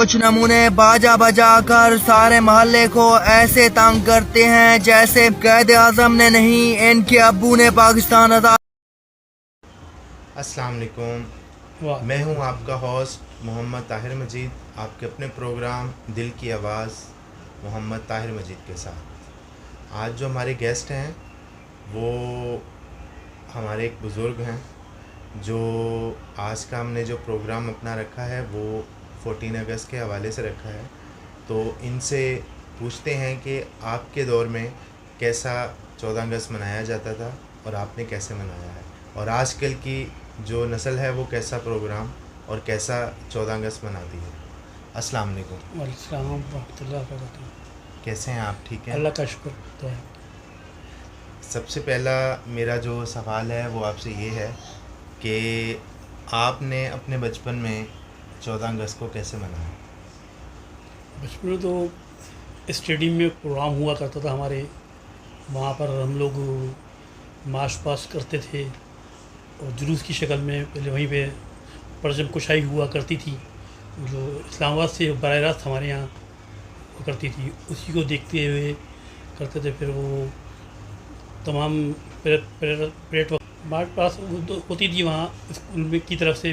कुछ नमूने बाजा बजा कर सारे मोहल्ले को ऐसे तंग करते हैं जैसे कैद आजम ने नहीं, इनके अब्बू ने पाकिस्तान आजाद। अस्सलाम वालेकुम, मैं हूं आपका होस्ट मोहम्मद ताहिर मजीद, आपके अपने प्रोग्राम दिल की आवाज़ मोहम्मद ताहिर मजीद के साथ। आज जो हमारे गेस्ट हैं वो हमारे एक बुज़ुर्ग हैं जो आज का हमने जो प्रोग्राम अपना रखा है वो 14 अगस्त के हवाले से रखा है। तो इनसे पूछते हैं कि आपके दौर में कैसा 14 अगस्त मनाया जाता था और आपने कैसे मनाया है, और आजकल की जो नस्ल है वो कैसा प्रोग्राम और कैसा 14 अगस्त मनाती है। अस्सलाम वालेकुम। वालेकुम रहमतुल्लाहि व बरकातहू। कैसे हैं आप? ठीक हैं? अल्लाह का शुक्र तो है। सबसे पहला मेरा जो सवाल है वो आपसे ये है कि आपने अपने बचपन में 14 अगस्त को कैसे मनाया? बचपन में तो स्टेडियम में प्रोग्राम हुआ करता था हमारे, वहाँ पर हम लोग मार्च पास करते थे और जुलूस की शक्ल में पहले वहीं पे परचम कुशाई हुआ करती थी जो इस्लामाबाद से बराह रास्त हमारे यहाँ हुआ करती थी, उसी को देखते हुए करते थे। फिर वो तमाम परेड मार्च पास होती थी वहाँ स्कूल में की तरफ से,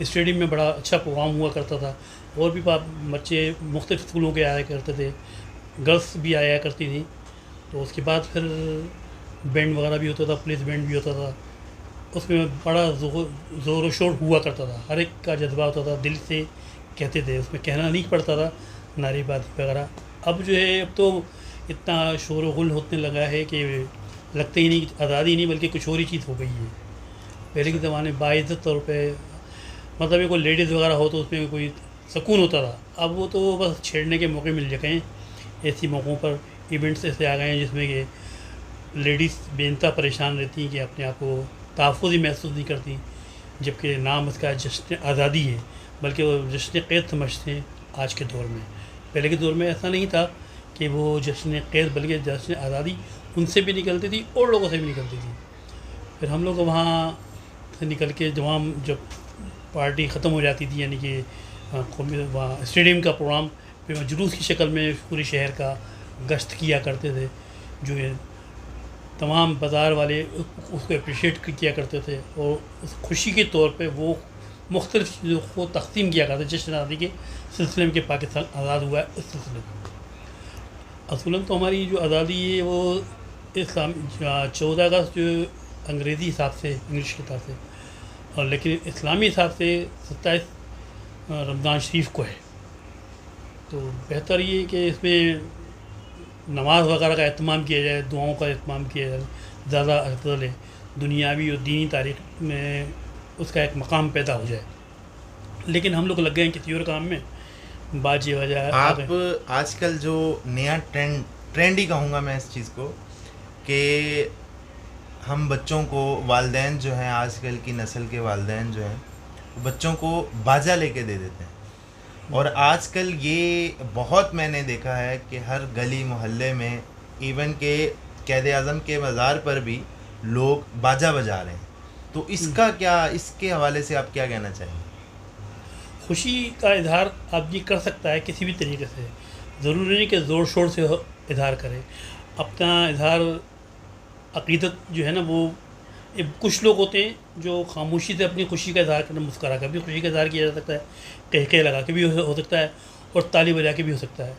स्टेडियम में बड़ा अच्छा प्रोग्राम हुआ करता था। और भी बच्चे मुख्तलिफ़ स्कूलों के आया करते थे, गर्ल्स भी आया करती थी। तो उसके बाद फिर बैंड वगैरह भी होता था, पुलिस बैंड भी होता था, उसमें बड़ा ज़ोर शोर हुआ करता था, हर एक का जज्बा होता था, दिल से कहते थे, उसमें कहना नहीं पड़ता था नारेबाजी वगैरह। अब जो है अब तो इतना शोर गुल होने लगा है कि लगता ही नहीं, आज़ादी नहीं बल्कि कुछ और ही चीज़ हो गई है। पहले के ज़माने बाइज़्ज़त तौर पे मतलब ये कोई लेडीज़ वगैरह हो तो उसमें कोई सुकून होता था, अब वो तो बस छेड़ने के मौके मिल गए हैं। ऐसी मौक़ों पर इवेंट्स ऐसे आ गए हैं जिसमें कि लेडीज़ बेनता परेशान रहती हैं कि अपने आप को तहफ़्फ़ुज़ ही महसूस नहीं करती, जबकि नाम उसका जश्न आज़ादी है, बल्कि वो जश्न क़ैद समझते हैं आज के दौर में। पहले के दौर में ऐसा नहीं था कि वो जश्न क़ैद बल्कि जश्न आज़ादी उनसे भी निकलती थी और लोगों से भी निकलती थी। फिर हम लोग वहाँ से निकल के जब पार्टी ख़त्म हो जाती थी, यानी कि वहाँ स्टेडियम का प्रोग्राम, फिर जुलूस की शक्ल में पूरे शहर का गश्त किया करते थे, जो है तमाम बाज़ार वाले उसको अप्रिशिएट किया करते थे और उस खुशी के तौर पे वो मुख्तलिफ़ चीज़ों को तक़सीम किया करते जश्न आज़ादी के सिलसिले में कि पाकिस्तान आज़ाद हुआ है। उस सिलसिले में असूलन तो हमारी जो आज़ादी है वो इस्लाम 14 अगस्त जो अंग्रेज़ी हिसाब से, इंग्लिश के हिसाब से, और लेकिन इस्लामी हिसाब से 27 रमज़ान शरीफ को है। तो बेहतर ये कि इसमें नमाज वगैरह का एहतमाम किया जाए, दुआओं का एहतमाम किया जाए, ज़्यादा अफज़ल है, दुनियावी और दीनी तारीख़ में उसका एक मकाम पैदा हो जाए। लेकिन हम लोग लग गए हैं किसी और काम में, बाजी वजह। आप आजकल जो नया ट्रेंड ही कहूँगा मैं इस चीज़ को, कि हम बच्चों को, वालिदैन जो हैं, आजकल की नस्ल के वालिदैन जो हैं, बच्चों को बाजा लेके दे देते हैं। और आजकल ये बहुत मैंने देखा है कि हर गली मोहल्ले में, इवन के कैद आज़म के मज़ार पर भी लोग बाजा बजा रहे हैं। तो इसका क्या, इसके हवाले से आप क्या कहना चाहेंगे? खुशी का इजहार आप ये कर सकता है किसी भी तरीके से, ज़रूरी नहीं कि ज़ोर शोर से इजहार करें अपना इजहार। अक़ीदत जो है ना वो, कुछ लोग होते हैं जो खामोशी से अपनी खुशी का इजहार करना, मुस्कुरा कर भी खुशी का इजहार किया जा सकता है, कह लगा के भी हो सकता है और ताली बजा के भी हो सकता है।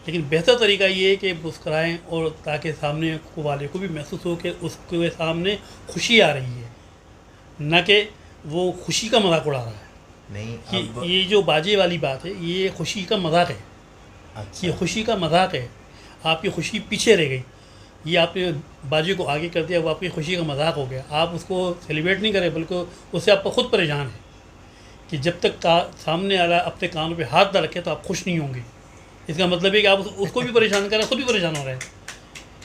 लेकिन बेहतर तरीका ये है कि मुस्कुराएँ और ताकि सामने वाले को भी महसूस हो कि उसके सामने खुशी आ रही है, न कि वो खुशी का मजाक उड़ा रहा है। नहीं कि ये जो बाजे वाली बात है ये खुशी का मजाक है। अच्छा। ये खुशी का मजाक है, आपकी खुशी पीछे रह गई, ये आपने बाजे को आगे कर दिया, वो आपकी खुशी का मजाक हो गया। आप उसको सेलिब्रेट नहीं करें बल्कि उससे आप खुद परेशान है कि जब तक सामने वाला अपने कानों पे हाथ ना रखे तो आप खुश नहीं होंगे। इसका मतलब है कि आप उसको भी परेशान करें, खुद भी परेशान हो रहे हैं।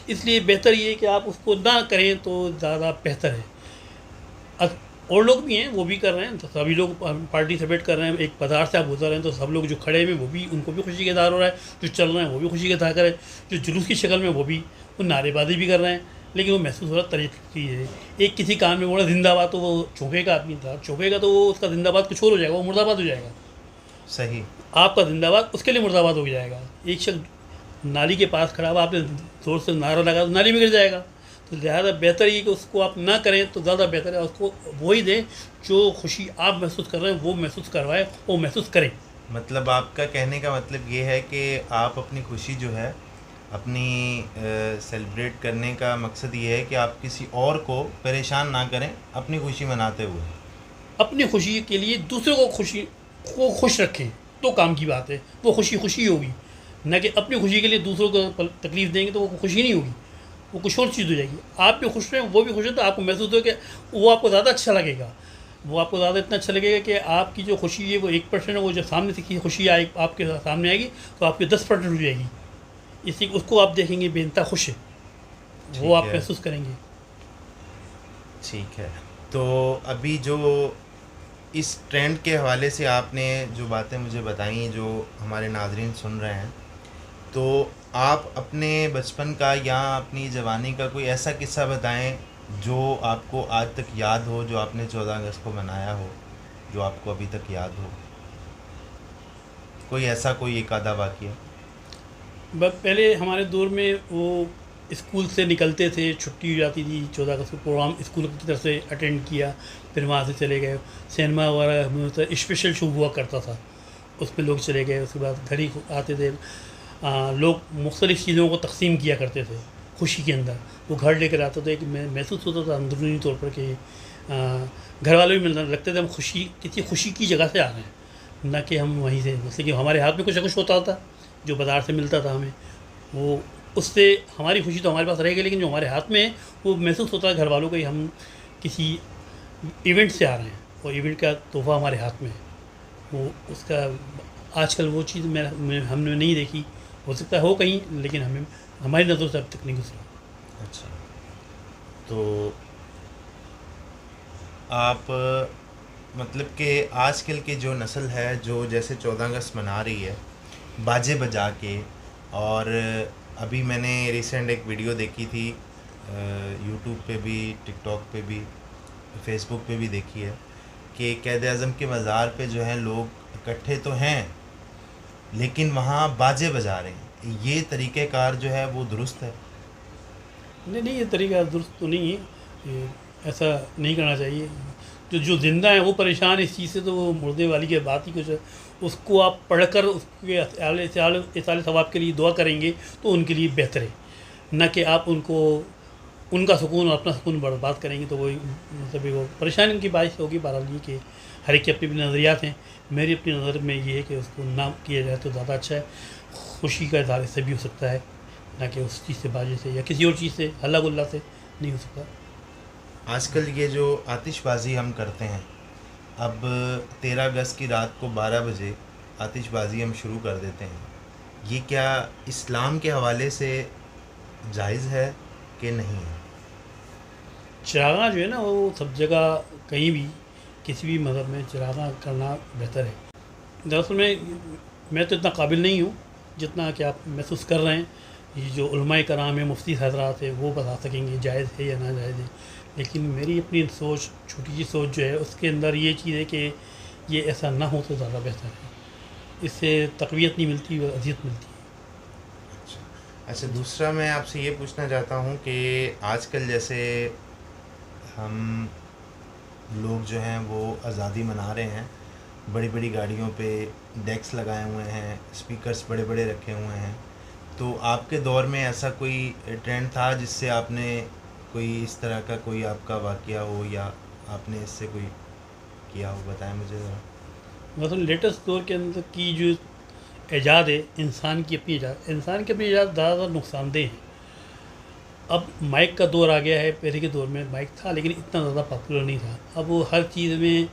इसलिए बेहतर ये है कि आप उसको ना करें तो ज़्यादा बेहतर है। और लोग भी हैं वो भी कर रहे हैं, तो सभी लोग पार्टी सेलिब्रेट कर रहे हैं। एक बाजार से आप गुजर रहे हैं तो सब लोग जो खड़े हैं वो भी, उनको भी खुशी का इज़हार हो रहा है, जो चल रहे हैं वो भी खुशी का इज़हार कर रहे हैं, जो जुलूस की शक्ल में वो नारेबाजी भी कर रहे हैं। लेकिन वो महसूस हो रहा तरीके है। एक किसी कान में बोला जिंदाबाद तो वो चौंकेगा, आदमी था चौंकेगा तो वो उसका जिंदाबाद कुछ और हो जाएगा, वो मुर्दाबाद हो जाएगा। सही। आपका जिंदाबाद उसके लिए मुर्दाबाद हो जाएगा। एक शख्स नाली के पास खड़ा हुआ, आपने जोर से नारा लगा तो नाली में गिर जाएगा। तो ज़्यादा बेहतर ये कि उसको आप ना करें तो ज़्यादा बेहतर है। उसको वही दें जो खुशी आप महसूस कर रहे हैं, वो महसूस करवाएं, वो महसूस करें। मतलब आपका कहने का मतलब ये है कि आप अपनी खुशी जो है अपनी सेलिब्रेट करने का मकसद ये है कि आप किसी और को परेशान ना करें अपनी खुशी मनाते हुए। अपनी खुशी के लिए दूसरों को खुश रखें तो काम की बात है, वो खुशी होगी। न कि अपनी खुशी के लिए दूसरों को तकलीफ़ देंगे तो वो खुशी नहीं होगी, वो कुछ और चीज़ हो जाएगी। आप भी खुश रहें, वो भी खुश हैं, तो आपको महसूस हो कि वो आपको ज़्यादा अच्छा लगेगा। वो आपको ज़्यादा इतना अच्छा लगेगा कि आपकी जो खुशी है वो 1% है, वो जब सामने से की खुशी आए आपके सामने आएगी तो आपकी 10% हो जाएगी। इसी उसको आप देखेंगे बेइंतहा खुश है, वो आप महसूस करेंगे। ठीक है। तो अभी जो इस ट्रेंड के हवाले से आपने जो बातें मुझे बताई, जो हमारे नाज़रीन सुन रहे हैं, तो आप अपने बचपन का या अपनी जवानी का कोई ऐसा किस्सा बताएं जो आपको आज तक याद हो, जो आपने 14 अगस्त को मनाया हो, जो आपको अभी तक याद हो। कोई ऐसा कोई एक आधा वाक़या। पहले हमारे दौर में वो स्कूल से निकलते थे, छुट्टी हो जाती थी, 14 अगस्त को प्रोग्राम स्कूल की तरफ से अटेंड किया, फिर वहाँ से चले गए। सिनेमा वगैरह में तो स्पेशल शो हुआ करता था, उसमें लोग चले गए। उसके बाद घर ही आते थे। लोग मुख्तलिफ़ चीज़ों को तकसीम किया करते थे खुशी के अंदर। वो घर लेकर आते थे, एक महसूस होता था अंदरूनी तौर पर कि घर वाले भी मिलने लगते थे हम किसी खुशी की जगह से आ रहे हैं, न कि हम वहीं से। जैसे कि हमारे हाथ में कुछ ना कुछ होता था जो बाज़ार से मिलता था हमें, वो उससे हमारी खुशी तो हमारे पास रहेगी, लेकिन जो हमारे हाथ में है वो महसूस होता है घर वालों को ही हम किसी इवेंट से आ रहे हैं और इवेंट का तोहफ़ा हमारे हाथ में है। वो उसका आजकल वो चीज़ हमने नहीं देखी, हो सकता हो कहीं, लेकिन हमें हमारी नज़रों से अब तक नहीं गुजरा। अच्छा, तो आप मतलब कि आजकल की जो नस्ल है जो जैसे 14 अगस्त मना रही है बाजे बजा के, और अभी मैंने रिसेंट एक वीडियो देखी थी यूट्यूब पे भी, टिकटॉक पे भी, फेसबुक पे भी देखी है कि क़ायद-ए-आज़म के मज़ार पे जो है लोग इकट्ठे तो हैं लेकिन वहाँ बाजे बजा रहे हैं। ये तरीक़ेकार जो है वो दुरुस्त है? नहीं, ये तरीका दुरुस्त तो नहीं है, ये ऐसा नहीं करना चाहिए। जो ज़िंदा है वो परेशान इस चीज़ से, तो वो मुर्दे वाली की बात ही कुछ है। उसको आप पढ़कर उसके इसाले सवाब के लिए दुआ करेंगे तो उनके लिए बेहतर है, न कि आप उनका सुकून और अपना सुकून बर्बाद करेंगे तो वही मतलब वो परेशानी की बात होगी। बहरहाल ये कि हर एक के अपने अपने नज़रियात हैं। मेरी अपनी नज़र में ये है कि उसको ना किया जाए तो ज़्यादा अच्छा है। खुशी का इज़हार से भी हो सकता है, ना कि उस चीज़ से, बाजे से या किसी और चीज़ से, हल्ला गुल्ला से नहीं हो सकता। आजकल ये जो आतिशबाज़ी हम करते हैं, अब 13 अगस्त की रात को 12 बजे आतिशबाज़ी हम शुरू कर देते हैं, ये क्या इस्लाम के हवाले से जायज़ है कि नहीं है? चिरागा जो है ना वो सब जगह कहीं भी किसी भी मज़हब में चिरागा करना बेहतर है। दरअसल मैं तो इतना काबिल नहीं हूँ जितना कि आप महसूस कर रहे हैं। ये जो उलमाए कराम है, मुफ्ती हज़रात है, वो बता सकेंगे जायज़ है या ना जायज़ है। लेकिन मेरी अपनी सोच, छोटी सी सोच जो है, उसके अंदर ये चीज़ है कि ये ऐसा ना हो तो ज़्यादा बेहतर है। इससे तक़वियत नहीं मिलती, वो अज़ियत मिलती है। अच्छा, दूसरा मैं आपसे ये पूछना चाहता हूँ कि आजकल जैसे हम लोग जो हैं वो आज़ादी मना रहे हैं, बड़ी बड़ी गाड़ियों पे डेक्स लगाए हुए हैं, स्पीकर्स बड़े बड़े रखे हुए हैं, तो आपके दौर में ऐसा कोई ट्रेंड था जिससे आपने कोई इस तरह का कोई आपका वाक़या हो या आपने इससे कोई किया हो? बताएं मुझे ज़रा। मतलब लेटेस्ट दौर के अंदर की जो ईजाद है, इंसान की अपनी ईजाद ज़्यादा नुकसानदेह है। अब माइक का दौर आ गया है। पहले के दौर में माइक था लेकिन इतना ज़्यादा पॉपुलर नहीं था। अब वो हर चीज़ में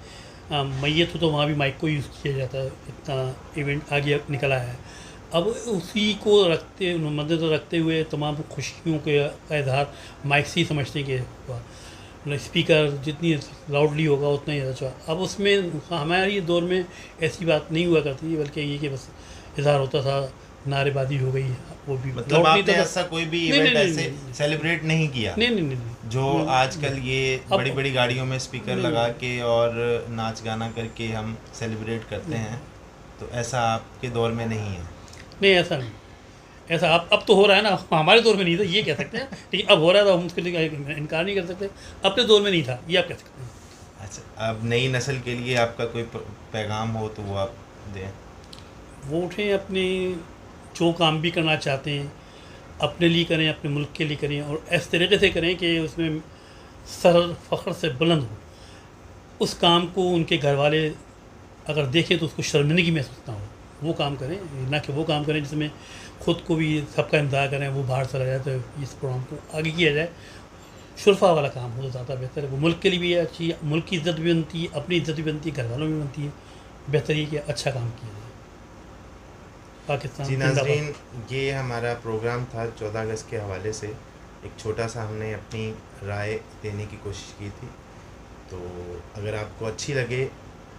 मैयत हो तो वहाँ भी माइक को यूज़ किया जाता है, इतना इवेंट आगे निकला है। अब उसी को मद्देनज़र रखते हुए तमाम खुशियों का इज़हार माइक से ही समझते कि मतलब स्पीकर जितनी लाउडली होगा उतना ही अच्छा। अब उसमें हमारे दौर में ऐसी बात नहीं हुआ करती थी, बल्कि ये कि बस इज़हार होता था, नारेबाजी हो गई, वो भी मतलब आपने ऐसा कोई भी इवेंट ऐसे सेलिब्रेट नहीं किया? नहीं। जो आजकल ये बड़ी बड़ी गाड़ियों में स्पीकर लगा के और नाच गाना करके हम सेलिब्रेट करते हैं, तो ऐसा आपके दौर में नहीं है? नहीं, ऐसा नहीं। ऐसा अब तो हो रहा है ना, हमारे दौर में नहीं था ये कह सकते हैं, लेकिन अब हो रहा है तो हम उसके लिए इनकार नहीं कर सकते। अपने दौर में नहीं था ये आप कह सकते हैं। अच्छा, अब नई नस्ल के लिए आपका कोई पैगाम हो तो वो आप दें। वो उठें, अपने जो काम भी करना चाहते हैं अपने लिए करें, अपने मुल्क के लिए करें, और इस तरीके से करें कि उसमें सर फ़ख्र से बुलंद हो। उस काम को उनके घर वाले अगर देखें तो उसको शर्मिंदगी महसूस ना हो, वो काम करें, ना कि वो काम करें जिसमें ख़ुद को भी सबका इम्दाद करें, वो बाहर चला जाए। तो इस प्रोग्राम को आगे किया जाए, शुरफा वाला काम हो तो ज़्यादा बेहतर है। वो मुल्क के लिए भी अच्छी, मुल्क की इज़्ज़त भी बनती है, अपनी इज़्ज़त भी बनती है, घर वालों में भी बनती है। बेहतर ये कि अच्छा काम किया जाए। पाकिस्तान जी जिंदाबाद। नाज़रीन, ये हमारा प्रोग्राम था 14 अगस्त के हवाले से। एक छोटा सा हमने अपनी राय देने की कोशिश की थी। तो अगर आपको अच्छी लगे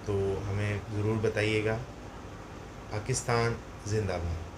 तो हमें ज़रूर बताइएगा। पाकिस्तान जिंदाबाद।